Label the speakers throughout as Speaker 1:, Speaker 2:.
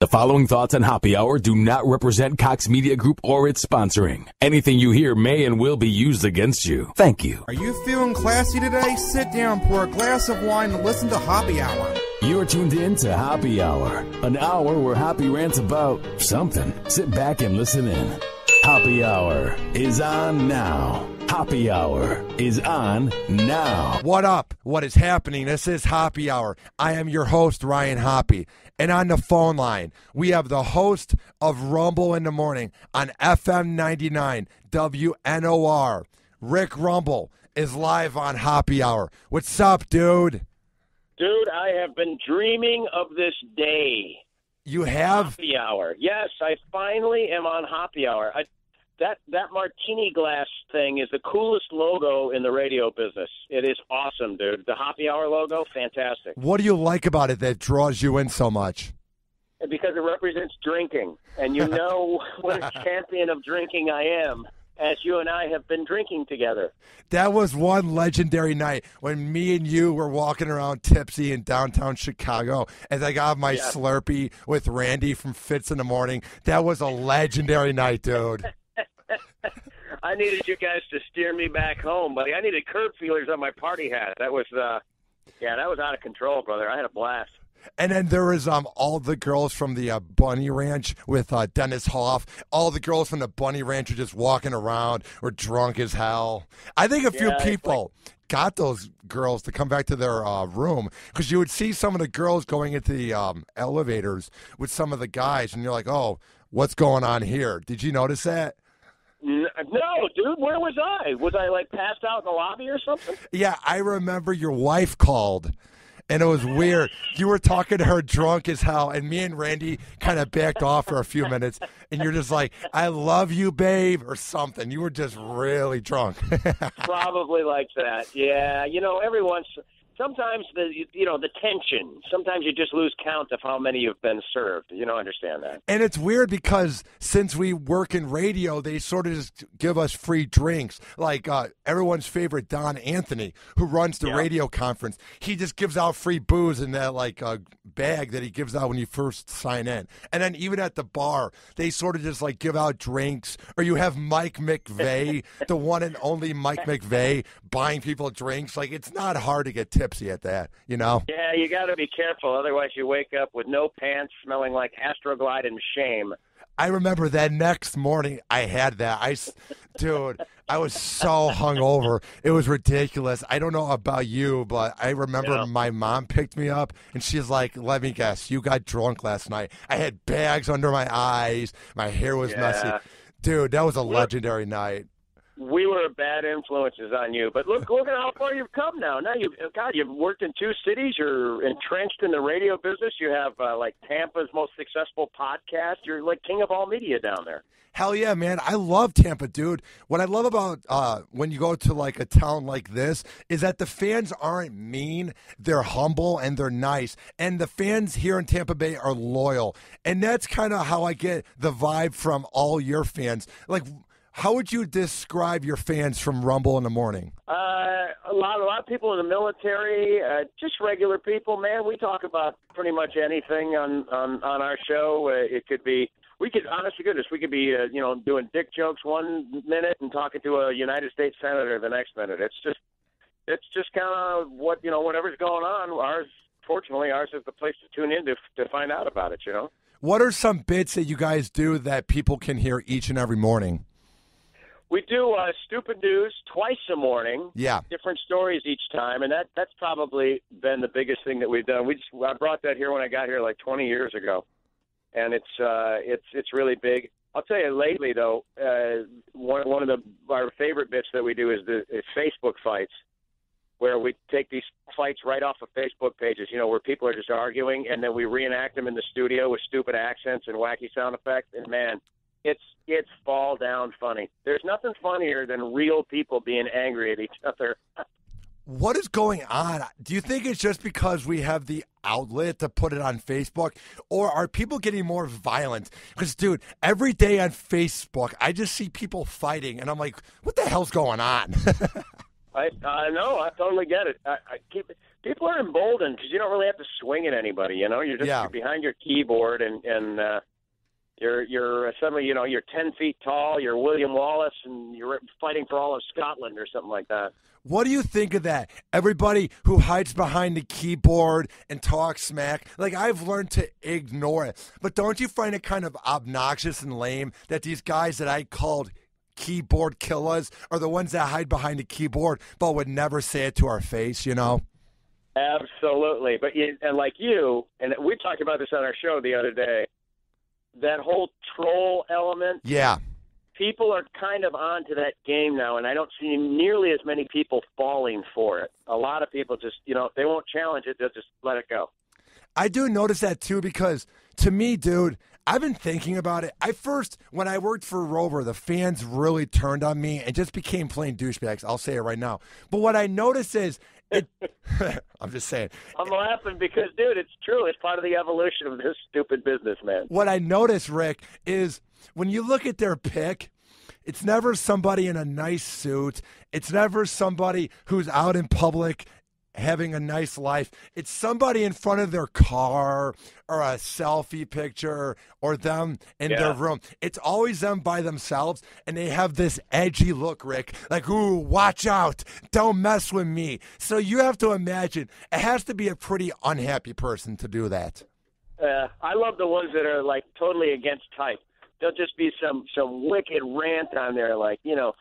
Speaker 1: The following thoughts on Happy Hour do not represent Cox Media Group or its sponsoring. Anything you hear may and will be used against you. Thank you.
Speaker 2: Are you feeling classy today? Sit down, pour a glass of wine, and listen to Happy Hour.
Speaker 1: You're tuned in to Happy Hour, an hour where Happy rants about something. Sit back and listen in. Happy Hour is on now. Happy Hour is on now.
Speaker 3: What up? What is happening? This is Happy Hour. I am your host, Ryan Hoppe. And on the phone line, we have the host of Rumbl in the Morning on FM 99 WNOR. Rick Rumbl is live on Happy Hour. What's up, dude?
Speaker 4: Dude, I have been dreaming of this day.
Speaker 3: You have?
Speaker 4: Happy Hour. Yes, I finally am on Happy Hour. That martini glass thing is the coolest logo in the radio business. It is awesome, dude. The Happy Hour logo, fantastic.
Speaker 3: What do you like about it that draws you in so much?
Speaker 4: Because it represents drinking. And you know what a champion of drinking I am, as you and I have been drinking together.
Speaker 3: That was one legendary night when me and you were walking around tipsy in downtown Chicago as I got my Slurpee with Randy from Fitz in the Morning. That was a legendary night, dude.
Speaker 4: I needed you guys to steer me back home, buddy. I needed curb feelers on my party hat. That was, that was out of control, brother. I had a blast.
Speaker 3: And then there was all the girls from the Bunny Ranch with Dennis Hoff. All the girls from the Bunny Ranch were just walking around, were drunk as hell. I think a few people got those girls to come back to their room because you would see some of the girls going into the elevators with some of the guys, and you're like, oh, what's going on here? Did you notice that?
Speaker 4: No, dude, where was I? Was I, passed out in the lobby or something?
Speaker 3: Yeah, I remember your wife called, and it was weird. You were talking to her drunk as hell, and me and Randy kind of backed off for a few minutes, and you're just like, I love you, babe, or something. You were just really drunk.
Speaker 4: Probably like that, yeah. Sometimes the tension. Sometimes you just lose count of how many you've been served. You don't understand that.
Speaker 3: And it's weird because since we work in radio, they sort of just give us free drinks. Like everyone's favorite Don Anthony, who runs the radio conference, he just gives out free booze in that bag that he gives out when you first sign in. And then even at the bar, they sort of just give out drinks. Or you have Mike McVeigh, the one and only Mike McVeigh, buying people drinks. It's not hard to get tipsy at that, you know? Yeah,
Speaker 4: you got to be careful. Otherwise, you wake up with no pants, smelling like Astroglide and shame.
Speaker 3: I remember that next morning I had that. I was so hungover. It was ridiculous. I don't know about you, but I remember my mom picked me up, and she's like, let me guess, you got drunk last night. I had bags under my eyes. My hair was messy. Dude, that was a legendary night.
Speaker 4: We were bad influences on you, but look at how far you've come now. Now you've worked in 2 cities. You're entrenched in the radio business. You have Tampa's most successful podcast. You're king of all media down there.
Speaker 3: Hell yeah, man. I love Tampa, dude. What I love about when you go to a town like this is that the fans aren't mean. They're humble and they're nice. And the fans here in Tampa Bay are loyal. And that's kind of how I get the vibe from all your fans. How would you describe your fans from Rumbl in the Morning?
Speaker 4: A lot of people in the military, just regular people, man. We talk about pretty much anything on our show. It could be, honest to goodness, we could be, doing dick jokes one minute and talking to a United States senator the next minute. It's just kind of whatever's going on. Fortunately, ours is the place to tune in to find out about it.
Speaker 3: What are some bits that you guys do that people can hear each and every morning?
Speaker 4: We do stupid news twice a morning.
Speaker 3: Yeah.
Speaker 4: Different stories each time, and that's probably been the biggest thing that we've done. I brought that here when I got here 20 years ago, and it's really big. I'll tell you lately though, one of our favorite bits that we do is Facebook fights, where we take these fights right off of Facebook pages, where people are just arguing, and then we reenact them in the studio with stupid accents and wacky sound effects, and man, it's fall down funny. There's nothing funnier than real people being angry at each other.
Speaker 3: What is going on? Do you think it's just because we have the outlet to put it on Facebook, or are people getting more violent? Because, dude, every day on Facebook, I just see people fighting, and I'm like, what the hell's going on?
Speaker 4: I know. I totally get it. people are emboldened because you don't really have to swing at anybody. You know, you're you're behind your keyboard and you're suddenly, you know, you're 10 feet tall, you're William Wallace, and you're fighting for all of Scotland or something like that.
Speaker 3: What do you think of that? Everybody who hides behind the keyboard and talks smack, like I've learned to ignore it. But don't you find it kind of obnoxious and lame that these guys that I called keyboard killers are the ones that hide behind the keyboard but would never say it to our face, you know?
Speaker 4: Absolutely. But and like you, and we talked about this on our show the other day, that whole troll element.
Speaker 3: Yeah.
Speaker 4: People are kind of onto that game now, and I don't see nearly as many people falling for it. A lot of people just, you know, they won't challenge it. They'll just let it go.
Speaker 3: I do notice that, too, because to me, dude, I've been thinking about it. When I worked for Rover, the fans really turned on me and just became plain douchebags. I'll say it right now. But what I notice is, I'm just saying.
Speaker 4: I'm laughing because, dude, it's true. It's part of the evolution of this stupid business, man.
Speaker 3: What I notice, Rick, is when you look at their pick, it's never somebody in a nice suit. It's never somebody who's out in public having a nice life. It's somebody in front of their car or a selfie picture or them in their room. It's always them by themselves, and they have this edgy look, Rick, like, ooh, watch out, don't mess with me. So you have to imagine, it has to be a pretty unhappy person to do that.
Speaker 4: I love the ones that are, like, totally against type. There'll just be some wicked rant on there, like, you know,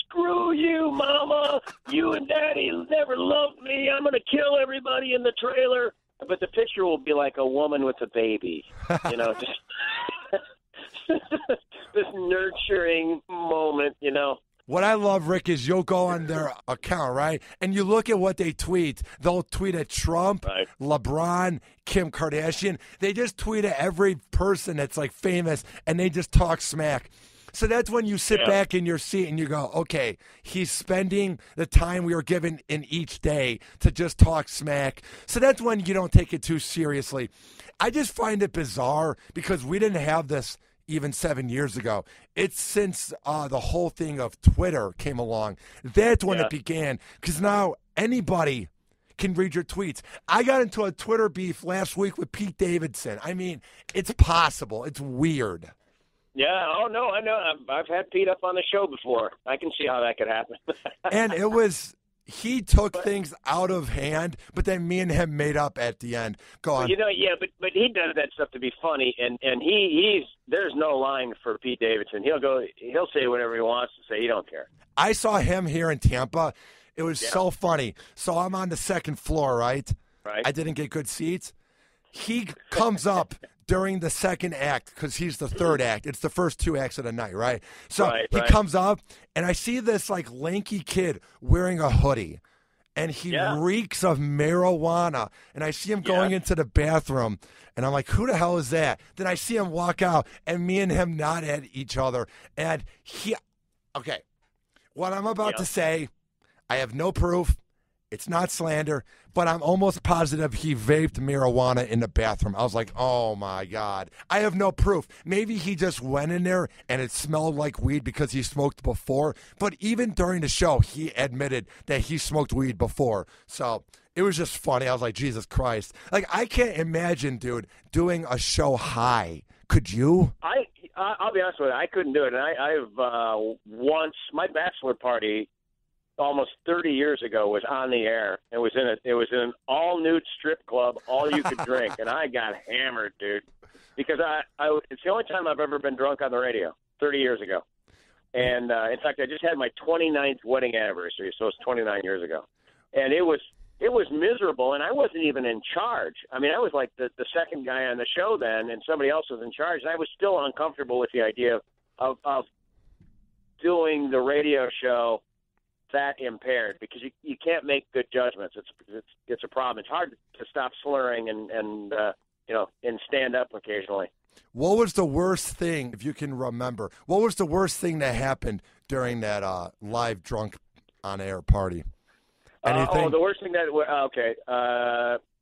Speaker 4: screw you, Mama. You and Daddy never loved me. I'm going to kill everybody in the trailer. But the picture will be like a woman with a baby. You know, just this nurturing moment, you know.
Speaker 3: What I love, Rick, is you'll go on their account, right? And you look at what they tweet. They'll tweet at Trump, right, LeBron, Kim Kardashian. They just tweet at every person that's, like, famous, and they just talk smack. So that's when you sit back in your seat and you go, okay, he's spending the time we were given in each day to just talk smack. So that's when you don't take it too seriously. I just find it bizarre because we didn't have this even 7 years ago. It's since the whole thing of Twitter came along. That's when it began, because now anybody can read your tweets. I got into a Twitter beef last week with Pete Davidson. I mean, it's possible. It's weird.
Speaker 4: Yeah, oh, no, I know. I've had Pete up on the show before. I can see how that could happen.
Speaker 3: And it was, he took things out of hand, but then me and him made up at the end. Go on.
Speaker 4: You know, but he does that stuff to be funny, and he's there's no line for Pete Davidson. He'll say whatever he wants to say. He don't care.
Speaker 3: I saw him here in Tampa. It was so funny. So I'm on the second floor, right?
Speaker 4: Right.
Speaker 3: I didn't get good seats. He comes up during the second act because he's the third act. It's the first two acts of the night, right? So he comes up, and I see this, like, lanky kid wearing a hoodie, and he reeks of marijuana. And I see him going into the bathroom, and I'm like, who the hell is that? Then I see him walk out, and me and him nod at each other. And what I'm about to say, I have no proof. It's not slander, but I'm almost positive he vaped marijuana in the bathroom. I was like, oh, my God. I have no proof. Maybe he just went in there and it smelled like weed because he smoked before. But even during the show, he admitted that he smoked weed before. So it was just funny. I was like, Jesus Christ. Like, I can't imagine, dude, doing a show high. Could you?
Speaker 4: I'll be honest with you. I couldn't do it. And I've once, my bachelor party almost 30 years ago was on the air. It was in an all nude strip club, all you could drink, and I got hammered, dude, because it's the only time I've ever been drunk on the radio. 30 years ago, and in fact, I just had my 29th wedding anniversary, so it's 29 years ago, and it was miserable, and I wasn't even in charge. I mean, I was like the second guy on the show then, and somebody else was in charge, and I was still uncomfortable with the idea of doing the radio show that impaired, because you can't make good judgments. It's a problem. It's hard to stop slurring and and stand up occasionally.
Speaker 3: What was the worst thing, if you can remember? What was the worst thing that happened during that live drunk on air party? Anything?
Speaker 4: The worst thing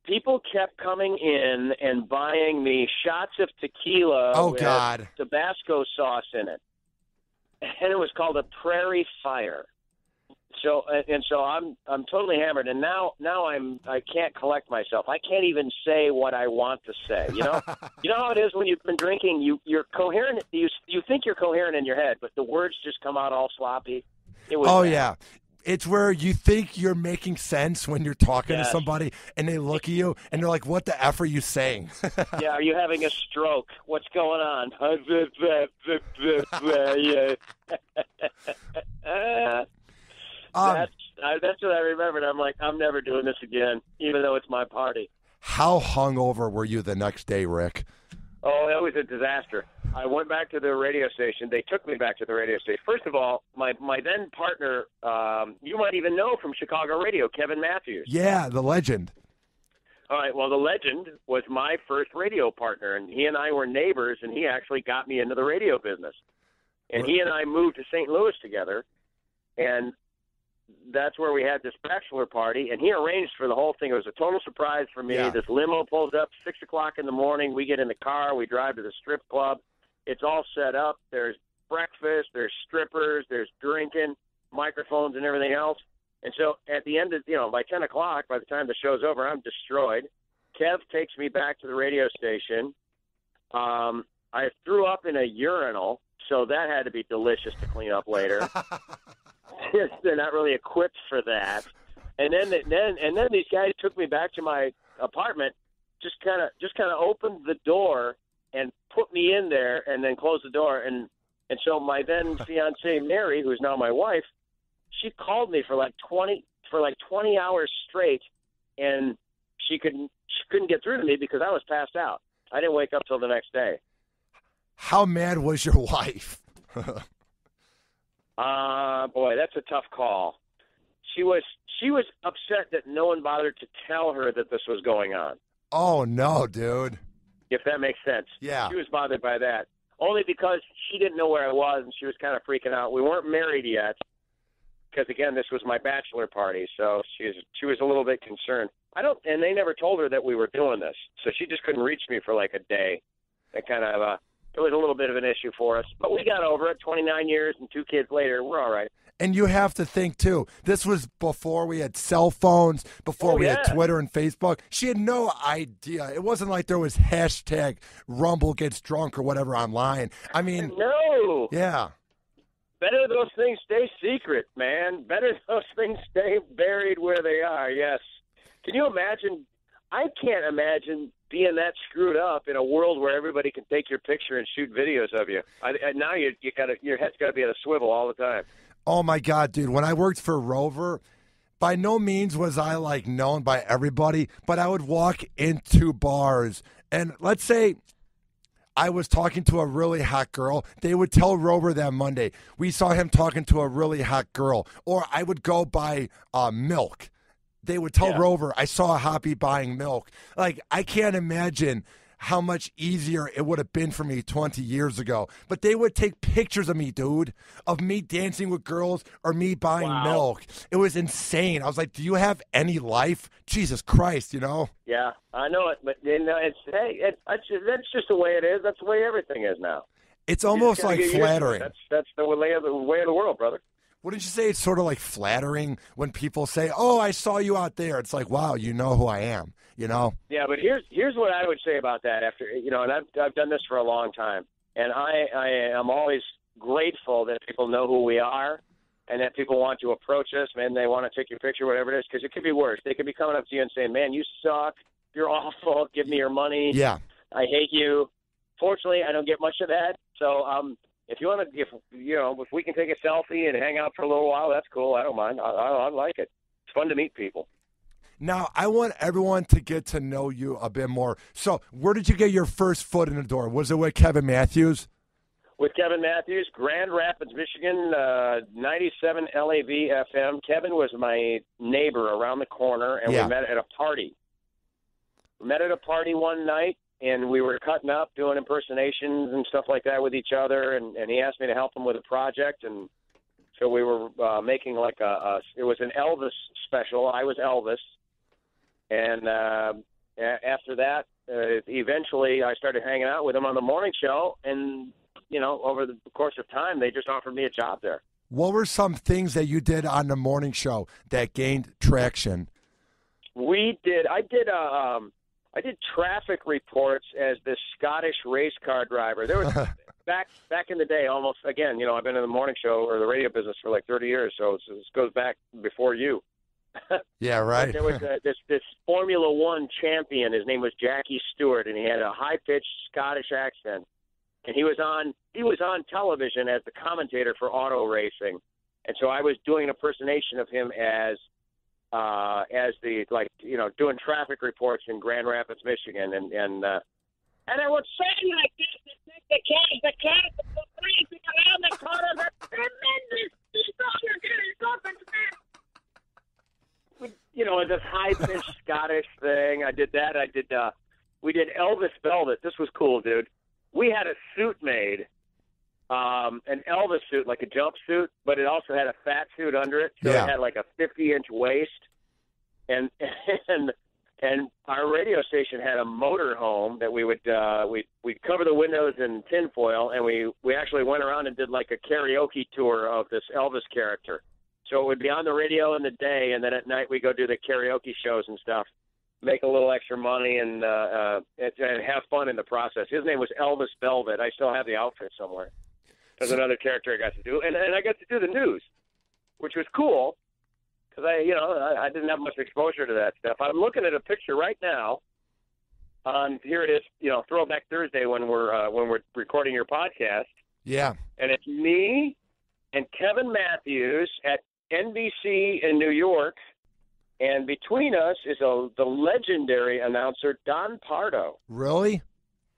Speaker 4: people kept coming in and buying me shots of tequila with Tabasco sauce in it, and it was called a Prairie Fire. so I'm totally hammered, and now I can't collect myself. I can't even say what I want to say. You know, you know how it is when you've been drinking. You're coherent. You think you're coherent in your head, but the words just come out all sloppy. It was bad.
Speaker 3: Yeah. It's where you think you're making sense when you're talking to
Speaker 4: Yes.
Speaker 3: somebody, and they look at you, and they're like, what the F are you saying?
Speaker 4: Yeah, are you having a stroke? What's going on? That's what I remembered. I'm like, I'm never doing this again, even though it's my party.
Speaker 3: How hungover were you the next day, Rick?
Speaker 4: Oh, that was a disaster. I went back to the radio station. They took me back to the radio station. First of all, my then partner, you might even know from Chicago radio, Kevin Matthews.
Speaker 3: Yeah, the legend.
Speaker 4: All right, well, the legend was my first radio partner, and he and I were neighbors, and he actually got me into the radio business. And he and I moved to St. Louis together, and that's where we had this bachelor party, and he arranged for the whole thing. It was a total surprise for me.
Speaker 3: Yeah.
Speaker 4: This limo pulls up 6 o'clock in the morning. We get in the car. We drive to the strip club. It's all set up. There's breakfast. There's strippers. There's drinking, microphones, and everything else. And so at the end of, by 10 o'clock, by the time the show's over, I'm destroyed. Kev takes me back to the radio station. I threw up in a urinal, so that had to be delicious to clean up later. They're not really equipped for that. And then these guys took me back to my apartment, just kind of opened the door and put me in there, and then closed the door. And so my then fiancée Mary, who's now my wife, she called me for like 20 hours straight, and she couldn't get through to me because I was passed out. I didn't wake up till the next day.
Speaker 3: How mad was your wife?
Speaker 4: Boy, that's a tough call. She was upset that no one bothered to tell her that this was going on.
Speaker 3: Oh, no, dude.
Speaker 4: If that makes sense.
Speaker 3: Yeah.
Speaker 4: She was bothered by that. Only because she didn't know where I was, and she was kind of freaking out. We weren't married yet, because, again, this was my bachelor party, so she was a little bit concerned. And they never told her that we were doing this, so she just couldn't reach me for like a day. It kind of it was a little bit of an issue for us, but we got over it. 29 years and 2 kids later, we're all right.
Speaker 3: And you have to think, too, this was before we had cell phones, before we had Twitter and Facebook. She had no idea. It wasn't like there was hashtag Rumbl gets drunk or whatever online. I mean,
Speaker 4: no.
Speaker 3: Yeah.
Speaker 4: Better those things stay secret, man. Better those things stay buried where they are, yes. Can you imagine? I can't imagine being that screwed up in a world where everybody can take your picture and shoot videos of you. Now your head's got to be at a swivel all the time.
Speaker 3: Oh, my God, dude. When I worked for Rover, by no means was I, known by everybody, but I would walk into bars, and let's say I was talking to a really hot girl. They would tell Rover that Monday, we saw him talking to a really hot girl. Or I would go buy milk. They would tell Rover, I saw a Hoppe buying milk. I can't imagine how much easier it would have been for me 20 years ago. But they would take pictures of me, dude, of me dancing with girls or me buying milk. It was insane. I was like, do you have any life? Jesus Christ,
Speaker 4: Yeah, I know it, but that's just the way it is. That's the way everything is now.
Speaker 3: It's almost like flattering.
Speaker 4: That's the way of the world, brother.
Speaker 3: Wouldn't you say it's sort of like flattering when people say, oh, I saw you out there? It's like, wow, you know who I am,
Speaker 4: Yeah, but here's what I would say about that after, and I've done this for a long time. And I am always grateful that people know who we are and that people want to approach us, man, they want to take your picture, whatever it is, because it could be worse. They could be coming up to you and saying, man, you suck, you're awful, give me your money,
Speaker 3: Yeah.
Speaker 4: I hate you. Fortunately, I don't get much of that, so if you want to, if we can take a selfie and hang out for a little while, that's cool. I don't mind. I like it. It's fun to meet people.
Speaker 3: Now, I want everyone to get to know you a bit more. So, where did you get your first foot in the door? Was it with Kevin Matthews?
Speaker 4: With Kevin Matthews, Grand Rapids, Michigan, 97 LAV FM. Kevin was my neighbor around the corner, and we met at a party. We met at a party one night. And we were cutting up, doing impersonations and stuff like that with each other. And he asked me to help him with a project. And so we were making it was an Elvis special. I was Elvis. And after that, eventually I started hanging out with him on the morning show. And, over the course of time, they just offered me a job there.
Speaker 3: What were some things that you did on the morning show that gained traction?
Speaker 4: I did traffic reports as this Scottish race car driver. There was back in the day, almost again. I've been in the morning show or the radio business for like 30 years, so this goes back before you.
Speaker 3: Yeah, right.
Speaker 4: There was this Formula One champion. His name was Jackie Stewart, and he had a high-pitched Scottish accent. And he was on television as the commentator for auto racing, and so I was doing an impersonation of him as the doing traffic reports in Grand Rapids, Michigan, and I would say like this: the cars racing around the corner, the tremendous this high-pitched Scottish thing. I did that. We did Elvis Velvet. This was cool, dude. We had a suit made, an Elvis suit, like a jumpsuit, but it also had a fat suit under it. So It had like a 50-inch waist. And our radio station had a motor home that we would we'd cover the windows in tinfoil, and we actually went around and did like a karaoke tour of this Elvis character. So it would be on the radio in the day, and then at night we go do the karaoke shows and stuff, make a little extra money, and have fun in the process. His name was Elvis Velvet. I still have the outfit somewhere. There's another character I got to do, and I got to do the news, which was cool because I didn't have much exposure to that stuff. I'm looking at a picture right now. Here it is, Throwback Thursday when we're recording your podcast.
Speaker 3: Yeah,
Speaker 4: and it's me and Kevin Matthews at NBC in New York. And between us is the legendary announcer, Don Pardo.
Speaker 3: Really?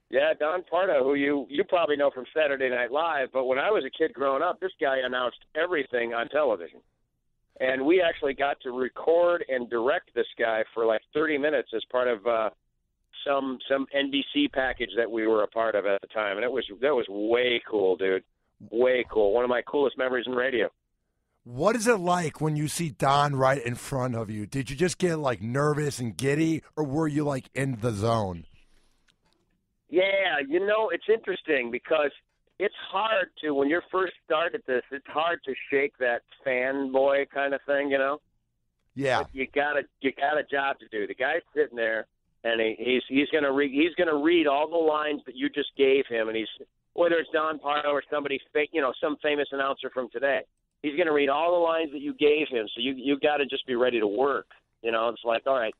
Speaker 4: Yeah, Don Pardo, who you probably know from Saturday Night Live. But when I was a kid growing up, this guy announced everything on television. And we actually got to record and direct this guy for like 30 minutes as part of some NBC package that we were a part of at the time. And that was way cool, dude. Way cool. One of my coolest memories in radio.
Speaker 3: What is it like when you see Don right in front of you? Did you just get like nervous and giddy, or were you like in the zone?
Speaker 4: Yeah, it's interesting because it's hard to, when you're first started this, it's hard to shake that fanboy kind of thing,
Speaker 3: Yeah.
Speaker 4: But you got a job to do. The guy's sitting there, and he's gonna read all the lines that you just gave him, and whether it's Don Pardo or somebody fake, some famous announcer from today. He's going to read all the lines that you gave him, so you got to just be ready to work. It's like, all right,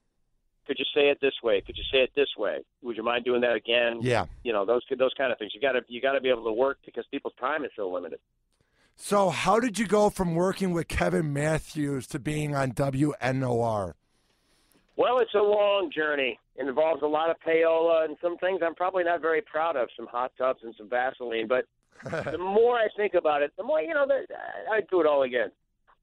Speaker 4: could you say it this way? Could you say it this way? Would you mind doing that again?
Speaker 3: Yeah.
Speaker 4: Those kind of things. You got to be able to work because people's time is so limited.
Speaker 3: So how did you go from working with Kevin Matthews to being on WNOR?
Speaker 4: Well, it's a long journey. It involves a lot of payola and some things I'm probably not very proud of, some hot tubs and some Vaseline, but the more I think about it, the more, I'd do it all again.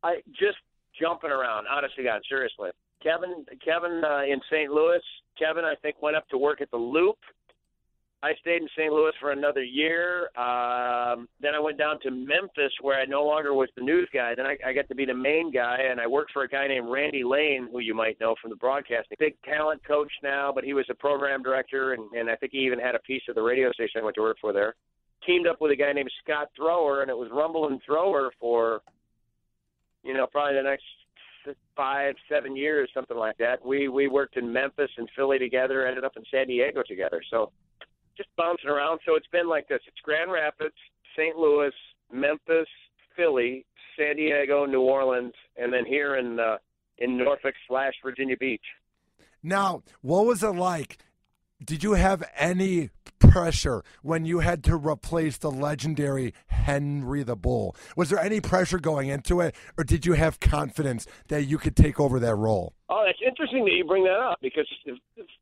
Speaker 4: I just jumping around, honest to God, seriously. Kevin in St. Louis, Kevin, I think, went up to work at the Loop. I stayed in St. Louis for another year. Then I went down to Memphis where I no longer was the news guy. Then I got to be the main guy, and I worked for a guy named Randy Lane, who you might know from the broadcasting. Big talent coach now, but he was a program director, and I think he even had a piece of the radio station I went to work for there. Teamed up with a guy named Scott Thrower, and it was Rumbl and Thrower for, probably the next 5-7 years, something like that. We worked in Memphis and Philly together, ended up in San Diego together. So just bouncing around. So it's been like this. It's Grand Rapids, St. Louis, Memphis, Philly, San Diego, New Orleans, and then here in Norfolk/Virginia Beach.
Speaker 3: Now, what was it like? Did you have any pressure when you had to replace the legendary Henry the Bull? Was there any pressure going into it, or did you have confidence that you could take over that role?
Speaker 4: Oh, that's interesting that you bring that up, because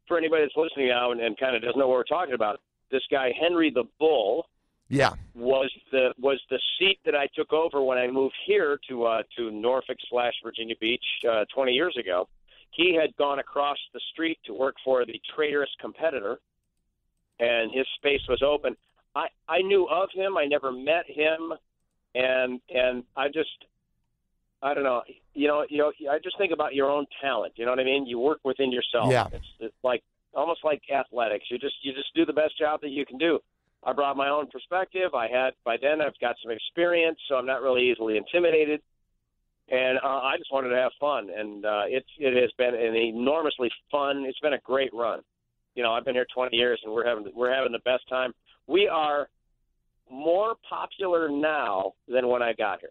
Speaker 4: for anybody that's listening now and kind of doesn't know what we're talking about, this guy Henry the Bull, was the seat that I took over when I moved here to Norfolk/Virginia Beach 20 years ago. He had gone across the street to work for the traitorous competitor, and his space was open. I knew of him. I never met him, and I don't know. I just think about your own talent. You know what I mean? You work within yourself.
Speaker 3: Yeah.
Speaker 4: It's like almost like athletics. You just do the best job that you can do. I brought my own perspective. By then I've got some experience, so I'm not really easily intimidated. And I just wanted to have fun, and it has been an enormously fun. It's been a great run. I've been here 20 years, and we're having the best time. We are more popular now than when I got here.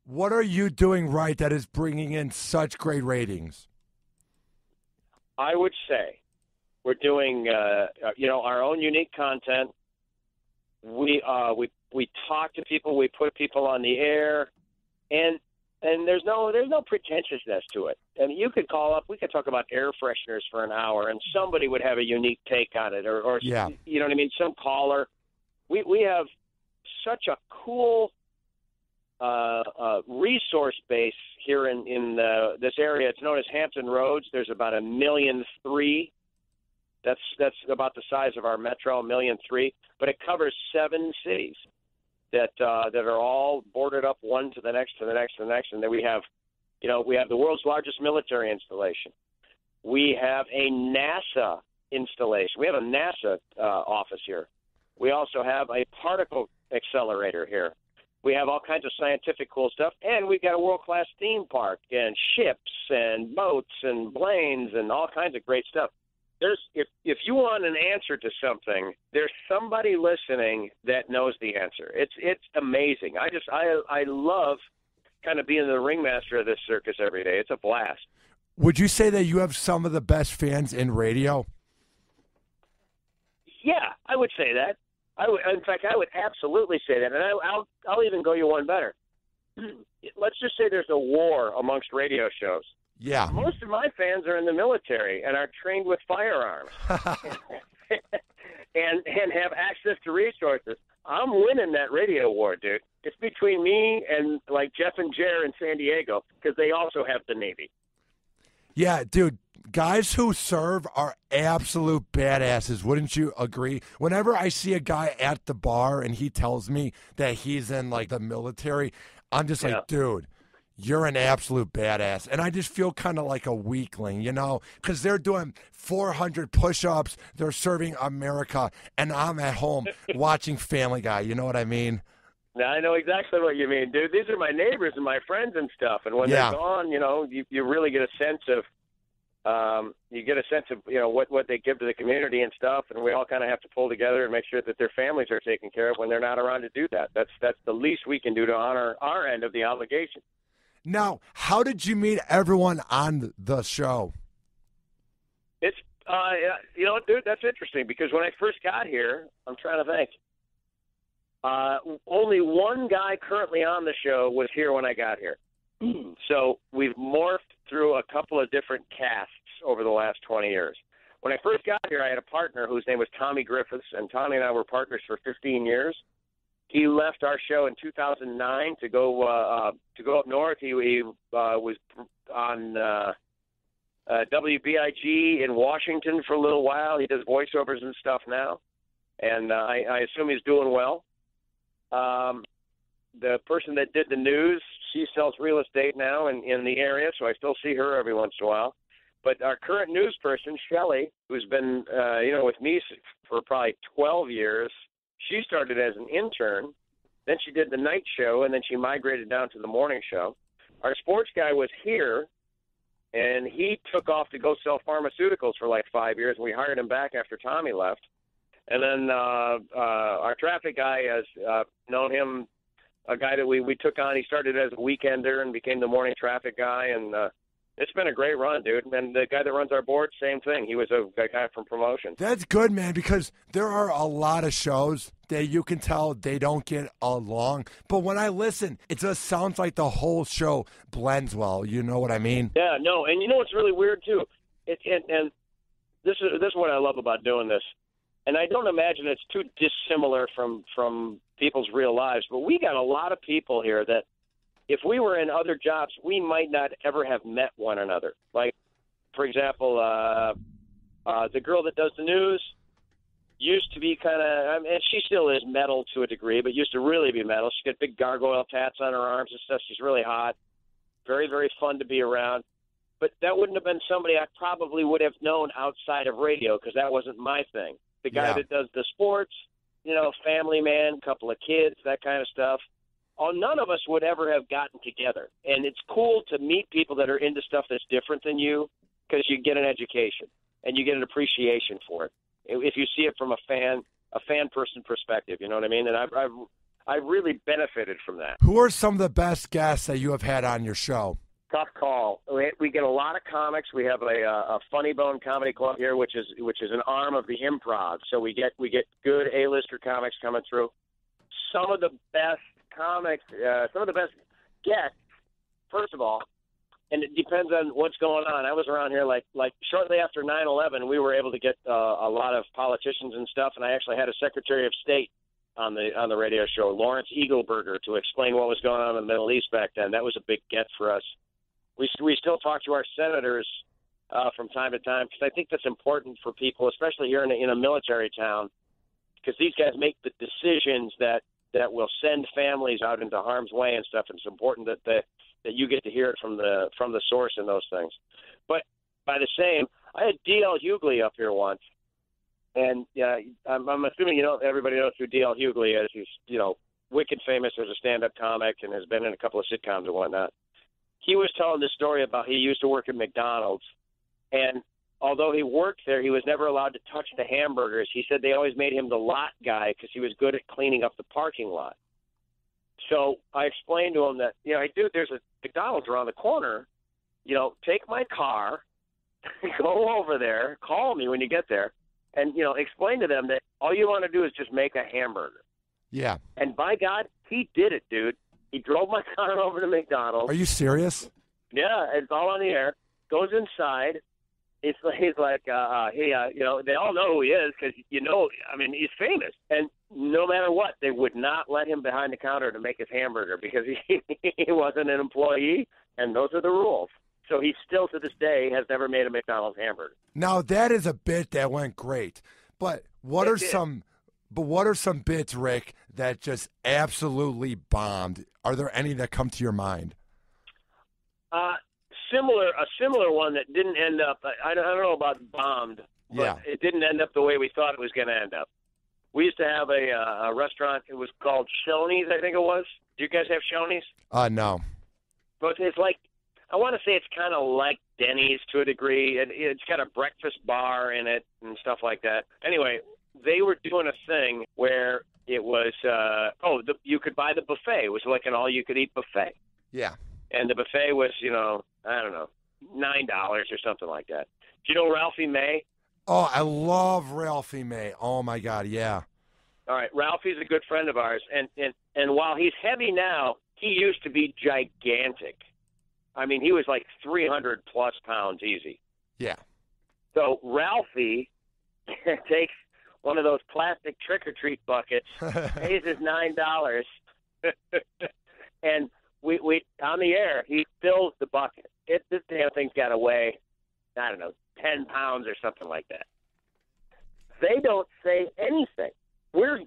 Speaker 3: What are you doing right that is bringing in such great ratings?
Speaker 4: I would say we're doing, our own unique content. We talk to people. We put people on the air, and there's no pretentiousness to it. I mean, you could call up. We could talk about air fresheners for an hour, and somebody would have a unique take on it, or
Speaker 3: yeah.
Speaker 4: You know what I mean? Some caller. We have such a cool resource base here in this area. It's known as Hampton Roads. There's about 1.3 million. That's about the size of our metro, 1.3 million. But it covers 7 cities that are all boarded up one to the next to the next to the next. And then we have the world's largest military installation. We have a NASA installation. We have a NASA office here. We also have a particle accelerator here. We have all kinds of scientific cool stuff, and we've got a world-class theme park and ships and boats and planes and all kinds of great stuff. If you want an answer to something, there's somebody listening that knows the answer. It's amazing. I love kind of being the ringmaster of this circus every day. It's a blast.
Speaker 3: Would you say that you have some of the best fans in radio?
Speaker 4: Yeah, I would say that. In fact, I would absolutely say that, and I'll even go you one better. Let's just say there's a war amongst radio shows.
Speaker 3: Yeah.
Speaker 4: Most of my fans are in the military and are trained with firearms and have access to resources. I'm winning that radio war, dude. It's between me and, like, Jeff and Jer in San Diego, because they also have the Navy.
Speaker 3: Yeah, dude. Guys who serve are absolute badasses. Wouldn't you agree? Whenever I see a guy at the bar and he tells me that he's in, like, the military, I'm just like, dude, you're an absolute badass. And I just feel kind of like a weakling, because they're doing 400 push-ups. They're serving America, and I'm at home watching Family Guy. You know what I mean?
Speaker 4: Now, I know exactly what you mean, dude. These are my neighbors and my friends and stuff. And when they're gone, you really get a sense of, what they give to the community and stuff, and we all kind of have to pull together and make sure that their families are taken care of when they're not around to do that. That's the least we can do to honor our end of the obligation.
Speaker 3: Now, how did you meet everyone on the show?
Speaker 4: It's dude, that's interesting, because when I first got here, I'm trying to think. Only one guy currently on the show was here when I got here. So we've morphed through a couple of different casts over the last 20 years. When I first got here, I had a partner whose name was Tommy Griffiths, and Tommy and I were partners for 15 years. He left our show in 2009 to go up north. He was on WBIG in Washington for a little while. He does voiceovers and stuff now, and I assume he's doing well. The person that did the news, she sells real estate now in the area, so I still see her every once in a while. But our current news person, Shelley, who's been with me for probably 12 years, she started as an intern. Then she did the night show, and then she migrated down to the morning show. Our sports guy was here, and he took off to go sell pharmaceuticals for like 5 years, and we hired him back after Tommy left. And then our traffic guy has known him, a guy that we took on. He started as a weekender and became the morning traffic guy, and it's been a great run, dude. And the guy that runs our board, same thing. He was a guy from promotion.
Speaker 3: That's good, man, because there are a lot of shows that you can tell they don't get along. But when I listen, it just sounds like the whole show blends well. You know what I mean?
Speaker 4: Yeah, no. And you know what's really weird, too? And this is what I love about doing this. And I don't imagine it's too dissimilar from people's real lives. But we got a lot of people here that, if we were in other jobs, we might not ever have met one another. Like, for example, the girl that does the news used to be kind of, and she still is metal to a degree, but used to really be metal. She's got big gargoyle tats on her arms and stuff. She's really hot. Very, very fun to be around. But that wouldn't have been somebody I probably would have known outside of radio, because that wasn't my thing. The guy that does the sports, family man, couple of kids, that kind of stuff. None of us would ever have gotten together. And it's cool to meet people that are into stuff that's different than you because you get an education and you get an appreciation for it. If you see it from a fan person perspective, you know what I mean? And I've really benefited from that.
Speaker 3: Who are some of the best guests that you have had on your show?
Speaker 4: Tough call. We get a lot of comics. We have a Funny Bone Comedy Club here, which is an arm of the Improv. So we get good A-lister comics coming through. Some of the best comics, some of the best guests. First of all, and it depends on what's going on. I was around here like shortly after 9/11. We were able to get a lot of politicians and stuff, and I actually had a Secretary of State on the radio show, Lawrence Eagleburger, to explain what was going on in the Middle East back then. That was a big get for us. We still talk to our senators from time to time because I think that's important for people, especially here in a military town, because these guys make the decisions that will send families out into harm's way and stuff. And it's important that you get to hear it from the source and those things. But by the same, I had D.L. Hughley up here once, and I'm assuming everybody knows who D.L. Hughley is. He's wicked famous as a stand-up comic and has been in a couple of sitcoms and whatnot. He was telling this story about he used to work at McDonald's, and although he worked there, he was never allowed to touch the hamburgers. He said they always made him the lot guy because he was good at cleaning up the parking lot. So I explained to him that, hey, dude, there's a McDonald's around the corner. Take my car, go over there, call me when you get there, and, explain to them that all you want to do is just make a hamburger.
Speaker 3: Yeah.
Speaker 4: And by God, he did it, dude. He drove my car over to McDonald's.
Speaker 3: Are you serious?
Speaker 4: Yeah, it's all on the air. Goes inside. He's like, hey, they all know who he is because, he's famous. And no matter what, they would not let him behind the counter to make his hamburger because he wasn't an employee, and those are the rules. So he still, to this day, has never made a McDonald's hamburger.
Speaker 3: Now, that is a bit that went great. But what are some bits, Rick, that just absolutely bombed? Are there any that come to your mind?
Speaker 4: A similar one that didn't end up. I don't know about bombed, but It didn't end up the way we thought it was going to end up. We used to have a restaurant. It was called Shoney's, I think it was. Do you guys have Shoney's?
Speaker 3: No.
Speaker 4: But it's like, I want to say it's kind of like Denny's to a degree. It's got a breakfast bar in it and stuff like that. Anyway, they were doing a thing where it was, you could buy the buffet. It was like an all-you-could-eat buffet.
Speaker 3: Yeah.
Speaker 4: And the buffet was, I don't know, $9 or something like that. Do you know Ralphie May?
Speaker 3: Oh, I love Ralphie May. Oh, my God, yeah.
Speaker 4: All right, Ralphie's a good friend of ours. And while he's heavy now, he used to be gigantic. I mean, he was like 300-plus pounds easy.
Speaker 3: Yeah.
Speaker 4: So Ralphie takes one of those plastic trick-or-treat buckets, pays his $9, and we on the air, he fills the bucket. This damn thing's got to weigh, I don't know, 10 pounds or something like that. They don't say anything. We're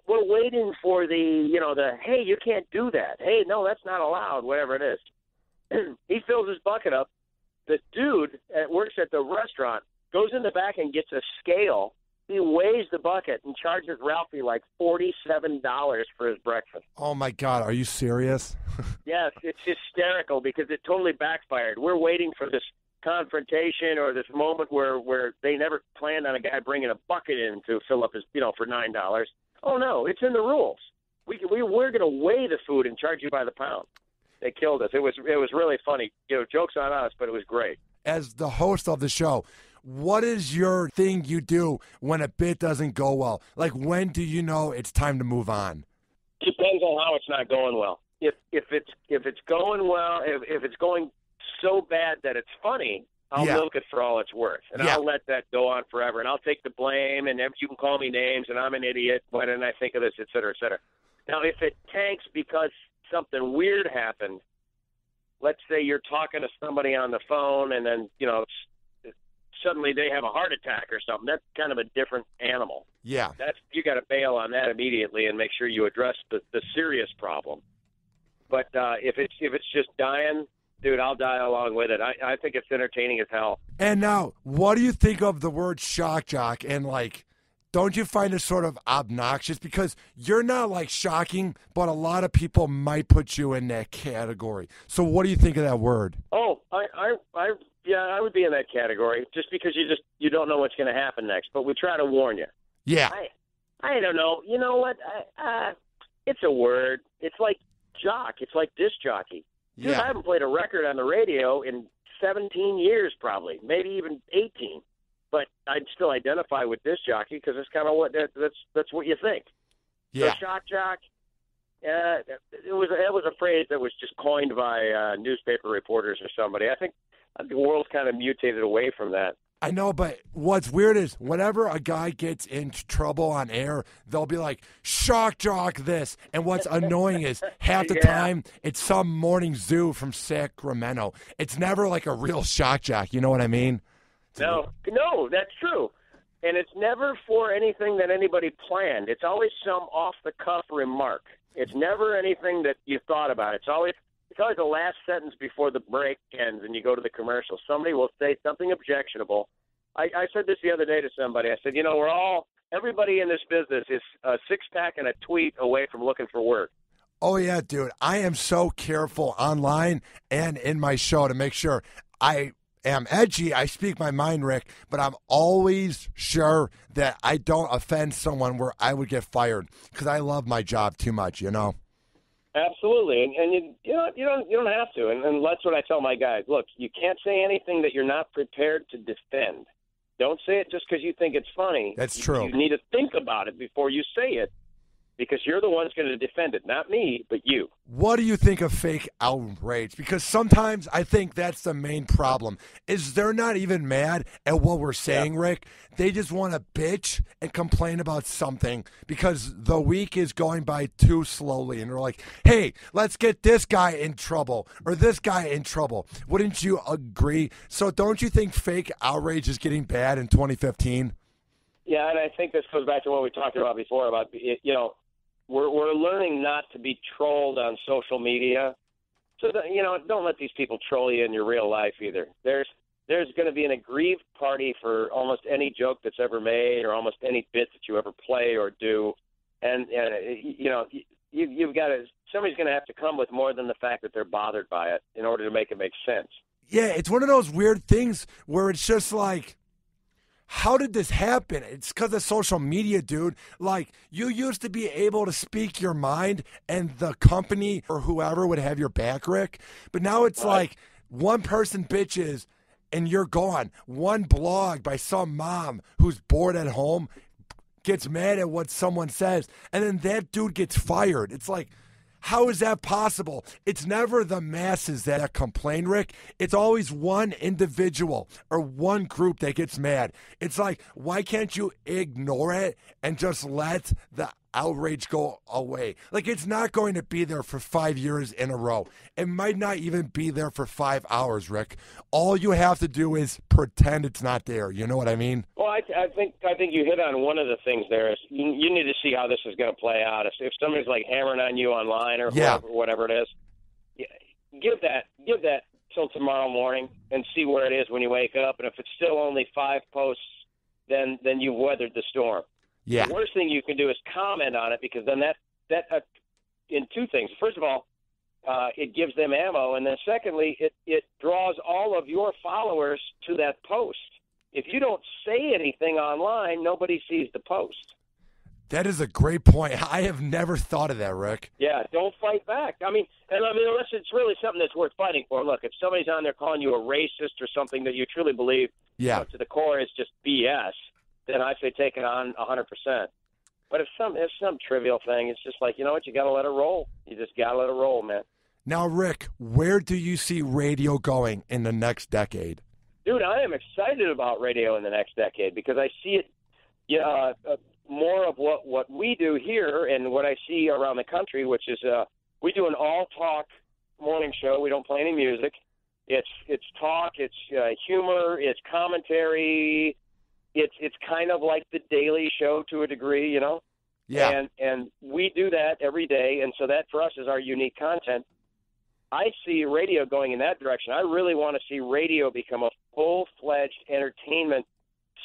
Speaker 4: waiting for the hey, you can't do that. Hey, no, that's not allowed. Whatever it is. He fills his bucket up. The dude that works at the restaurant goes in the back and gets a scale. He weighs the bucket and charges Ralphie like $47 for his breakfast.
Speaker 3: Oh, my God. Are you serious?
Speaker 4: Yes, it's hysterical because it totally backfired. We're waiting for this confrontation or this moment where they never planned on a guy bringing a bucket in to fill up his, for $9. Oh, no, it's in the rules. We're going to weigh the food and charge you by the pound. They killed us. It was really funny. Jokes on us, but it was great.
Speaker 3: As the host of the show, what is your thing you do when a bit doesn't go well? Like, when do you know it's time to move on?
Speaker 4: Depends on how it's not going well. If it's going well, if it's going so bad that it's funny, I'll milk it for all it's worth, and I'll let that go on forever, and I'll take the blame, and you can call me names, and I'm an idiot. Why didn't I think of this, et cetera, et cetera. Now, if it tanks because something weird happened, let's say you're talking to somebody on the phone and then, suddenly they have a heart attack or something. That's kind of a different animal.
Speaker 3: Yeah.
Speaker 4: You got to bail on that immediately and make sure you address the serious problem. But if it's just dying, dude, I'll die along with it. I think it's entertaining as hell.
Speaker 3: And now, what do you think of the word shock jock and, like, don't you find it sort of obnoxious? Because you're not, like, shocking, but a lot of people might put you in that category. So what do you think of that word?
Speaker 4: Oh, I would be in that category just because you don't know what's going to happen next. But we try to warn you.
Speaker 3: Yeah.
Speaker 4: I don't know. You know what? It's a word. It's like jock. It's like disc jockey. Dude,
Speaker 3: Yeah.
Speaker 4: I haven't played a record on the radio in 17 years probably, maybe even 18. But I'd still identify with disc jockey because it's kind of what that's what you think.
Speaker 3: Yeah.
Speaker 4: So shock jock. It was a phrase that was just coined by newspaper reporters or somebody. I think the world's kind of mutated away from that.
Speaker 3: I know, but what's weird is whenever a guy gets in trouble on air, they'll be like, shock jock this. And what's annoying is half the time it's some morning zoo from Sacramento. It's never like a real shock jock. You know what I mean?
Speaker 4: No, that's true. And it's never for anything that anybody planned. It's always some off-the-cuff remark. It's never anything that you thought about. It's always the last sentence before the break ends and you go to the commercial. Somebody will say something objectionable. I said this the other day to somebody. I said, everybody in this business is a six-pack and a tweet away from looking for work.
Speaker 3: Oh, yeah, dude. I am so careful online and in my show to make sure I am edgy. I speak my mind, Rick, but I'm always sure that I don't offend someone where I would get fired because I love my job too much,
Speaker 4: Absolutely, and you don't have to, and that's what I tell my guys. Look, you can't say anything that you're not prepared to defend. Don't say it just because you think it's funny.
Speaker 3: That's true.
Speaker 4: You need to think about it before you say it, because you're the one's going to defend it, not me, but you.
Speaker 3: What do you think of fake outrage? Because sometimes I think that's the main problem, is they're not even mad at what we're saying, Rick. They just want to bitch and complain about something because the week is going by too slowly. And they're like, hey, let's get this guy in trouble or this guy in trouble. Wouldn't you agree? So don't you think fake outrage is getting bad in 2015?
Speaker 4: Yeah, and I think this goes back to what we talked about before about, we're learning not to be trolled on social media. So, don't let these people troll you in your real life either. There's going to be an aggrieved party for almost any joke that's ever made or almost any bit that you ever play or do. And you've got to – somebody's going to have to come with more than the fact that they're bothered by it in order to make it make sense.
Speaker 3: Yeah, it's one of those weird things where it's just like, how did this happen? It's because of social media, dude. Like, you used to be able to speak your mind and the company or whoever would have your back, Rick. But now it's like one person bitches and you're gone. One blog by some mom who's bored at home gets mad at what someone says, and then that dude gets fired. It's like, how is that possible? It's never the masses that complain, Rick. It's always one individual or one group that gets mad. It's like, why can't you ignore it and just let the outrage go away? Like, it's not going to be there for 5 years in a row. It might not even be there for 5 hours, Rick. All you have to do is pretend it's not there. You know what I mean?
Speaker 4: Well, I think you hit on one of the things there. Is you need to see how this is going to play out. If somebody's like hammering on you online or whatever it is, give that till tomorrow morning and see where it is when you wake up. And if it's still only 5 posts, then you've weathered the storm.
Speaker 3: Yeah.
Speaker 4: The worst thing you can do is comment on it, because then that in two things. First of all, it gives them ammo, and then secondly, it draws all of your followers to that post. If you don't say anything online, nobody sees the post.
Speaker 3: That is a great point. I have never thought of that, Rick.
Speaker 4: Yeah, don't fight back. I mean, unless it's really something that's worth fighting for. Look, if somebody's on there calling you a racist or something that you truly believe to the core is just BS, then I say take it on 100%. But if some trivial thing, it's just like, you know what, you got to let it roll. You just got to let it roll, man.
Speaker 3: Now, Rick, where do you see radio going in the next decade?
Speaker 4: Dude, I am excited about radio in the next decade because I see it more of what we do here and what I see around the country, which is we do an all-talk morning show. We don't play any music. It's talk, it's humor, it's commentary. It's kind of like the Daily Show to a degree, Yeah. And we do that every day, and so that for us is our unique content. I see radio going in that direction. I really want to see radio become a full-fledged entertainment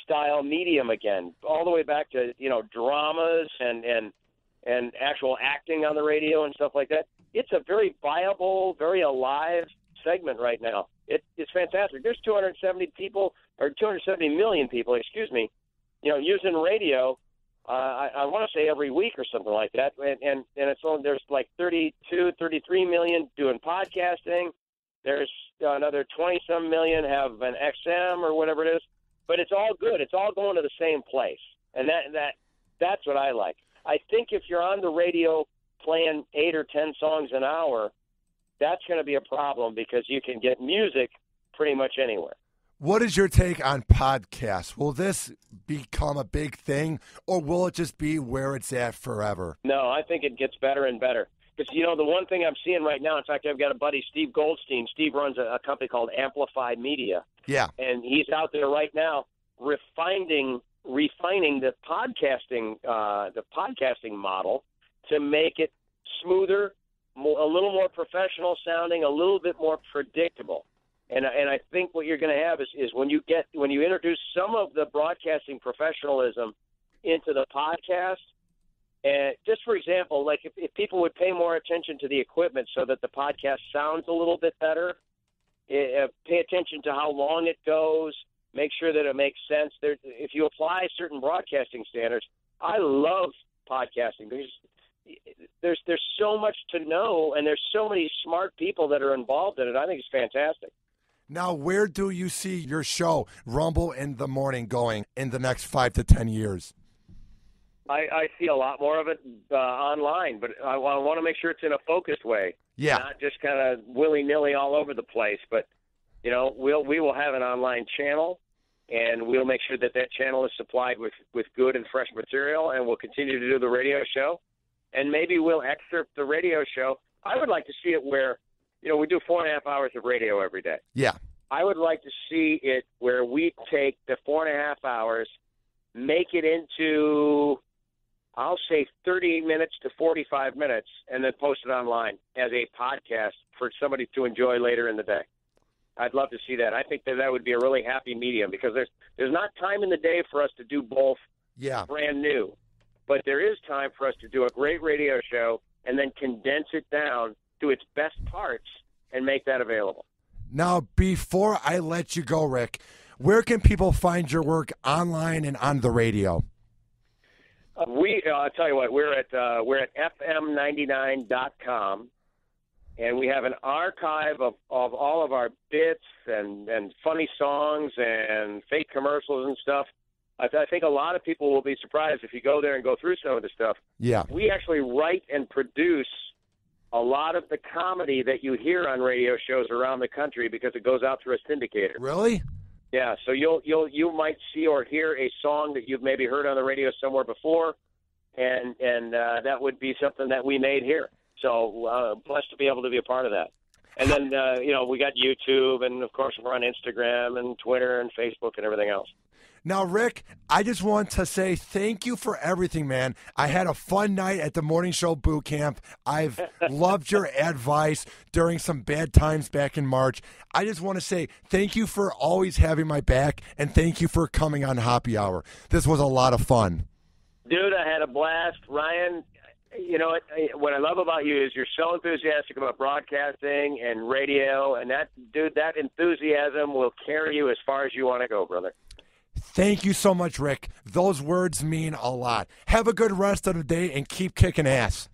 Speaker 4: style medium again, all the way back to, dramas and actual acting on the radio and stuff like that. It's a very viable, very alive segment right now. It's fantastic. There's 270 million people, using radio. I want to say every week or something like that. And it's on, there's like 32, 33 million doing podcasting. There's another 20-some million have an XM or whatever it is. But it's all good. It's all going to the same place. And that's what I like. I think if you're on the radio playing 8 or 10 songs an hour, that's going to be a problem because you can get music pretty much anywhere.
Speaker 3: What is your take on podcasts? Will this become a big thing, or will it just be where it's at forever?
Speaker 4: No, I think it gets better and better. Because, the one thing I'm seeing right now, in fact, I've got a buddy, Steve Goldstein. Steve runs a company called Amplified Media.
Speaker 3: Yeah.
Speaker 4: And he's out there right now refining the podcasting model to make it smoother, a little more professional sounding, a little bit more predictable. And I think what you're going to have is when you introduce some of the broadcasting professionalism into the podcast, and just for example, like if people would pay more attention to the equipment so that the podcast sounds a little bit better, pay attention to how long it goes, make sure that it makes sense. If you apply certain broadcasting standards, I love podcasting because there's so much to know, and there's so many smart people that are involved in it. I think it's fantastic.
Speaker 3: Now, where do you see your show, Rumbl in the Morning, going in the next 5 to 10 years?
Speaker 4: I see a lot more of it online, but I want to make sure it's in a focused way.
Speaker 3: Yeah.
Speaker 4: Not just kind of willy-nilly all over the place, but, we will have an online channel, and we'll make sure that channel is supplied with good and fresh material, and we'll continue to do the radio show. And maybe we'll excerpt the radio show. I would like to see it where, we do 4.5 hours of radio every day.
Speaker 3: Yeah.
Speaker 4: I would like to see it where we take the 4.5 hours, make it into, I'll say 30 minutes to 45 minutes, and then post it online as a podcast for somebody to enjoy later in the day. I'd love to see that. I think that would be a really happy medium because there's not time in the day for us to do both brand new. But there is time for us to do a great radio show and then condense it down to its best parts and make that available.
Speaker 3: Now, before I let you go, Rick, where can people find your work online and on the radio?
Speaker 4: I'll tell you what, we're at fm99.com, and we have an archive of all of our bits and funny songs and fake commercials and stuff. I think a lot of people will be surprised if you go there and go through some of the stuff.
Speaker 3: Yeah.
Speaker 4: We actually write and produce a lot of the comedy that you hear on radio shows around the country because it goes out through a syndicator.
Speaker 3: Really?
Speaker 4: Yeah, so you might see or hear a song that you've maybe heard on the radio somewhere before, and that would be something that we made here. So blessed to be able to be a part of that. And then, we got YouTube, and, of course, we're on Instagram and Twitter and Facebook and everything else.
Speaker 3: Now, Rick, I just want to say thank you for everything, man. I had a fun night at the Morning Show Boot Camp. I've loved your advice during some bad times back in March. I just want to say thank you for always having my back, and thank you for coming on Happy Hour. This was a lot of fun.
Speaker 4: Dude, I had a blast. Ryan, what I love about you is you're so enthusiastic about broadcasting and radio, and that enthusiasm will carry you as far as you want to go, brother.
Speaker 3: Thank you so much, Rick. Those words mean a lot. Have a good rest of the day and keep kicking ass.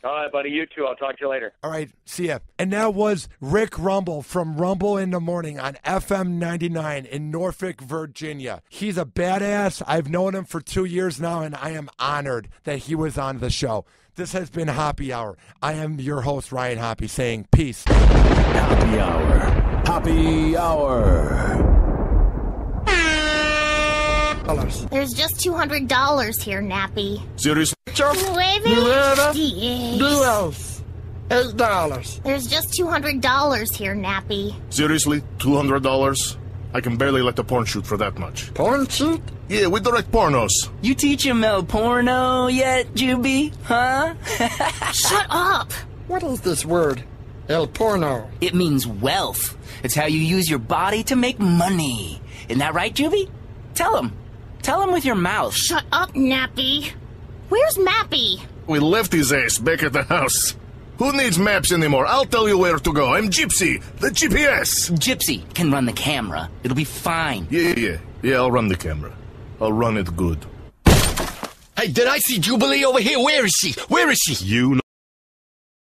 Speaker 4: All right, buddy. You too. I'll talk to you later.
Speaker 3: All right. See ya. And that was Rick Rumbl from Rumbl in the Morning on FM 99 in Norfolk, Virginia. He's a badass. I've known him for 2 years now, and I am honored that he was on the show. This has been Happy Hour. I am your host, Ryan Hoppe, saying peace.
Speaker 1: Happy Hour. Happy Hour.
Speaker 5: There's just $200 here, Nappy.
Speaker 6: Seriously? $8.
Speaker 5: There's just $200 here, Nappy.
Speaker 6: Seriously? $200? I can barely let the porn shoot for that much.
Speaker 7: Porn shoot?
Speaker 6: Yeah, we direct pornos.
Speaker 8: You teach him El Porno yet, Juby? Huh?
Speaker 5: Shut up!
Speaker 7: What is this word? El Porno.
Speaker 8: It means wealth. It's how you use your body to make money. Isn't that right, Juby? Tell him. Tell him with your mouth.
Speaker 5: Shut up, Nappy. Where's Mappy?
Speaker 6: We left his ass back at the house. Who needs maps anymore? I'll tell you where to go. I'm Gypsy, the GPS.
Speaker 8: Gypsy can run the camera. It'll be fine.
Speaker 6: Yeah, I'll run the camera. I'll run it good.
Speaker 7: Hey, did I see Jubilee over here? Where is she?
Speaker 6: You know.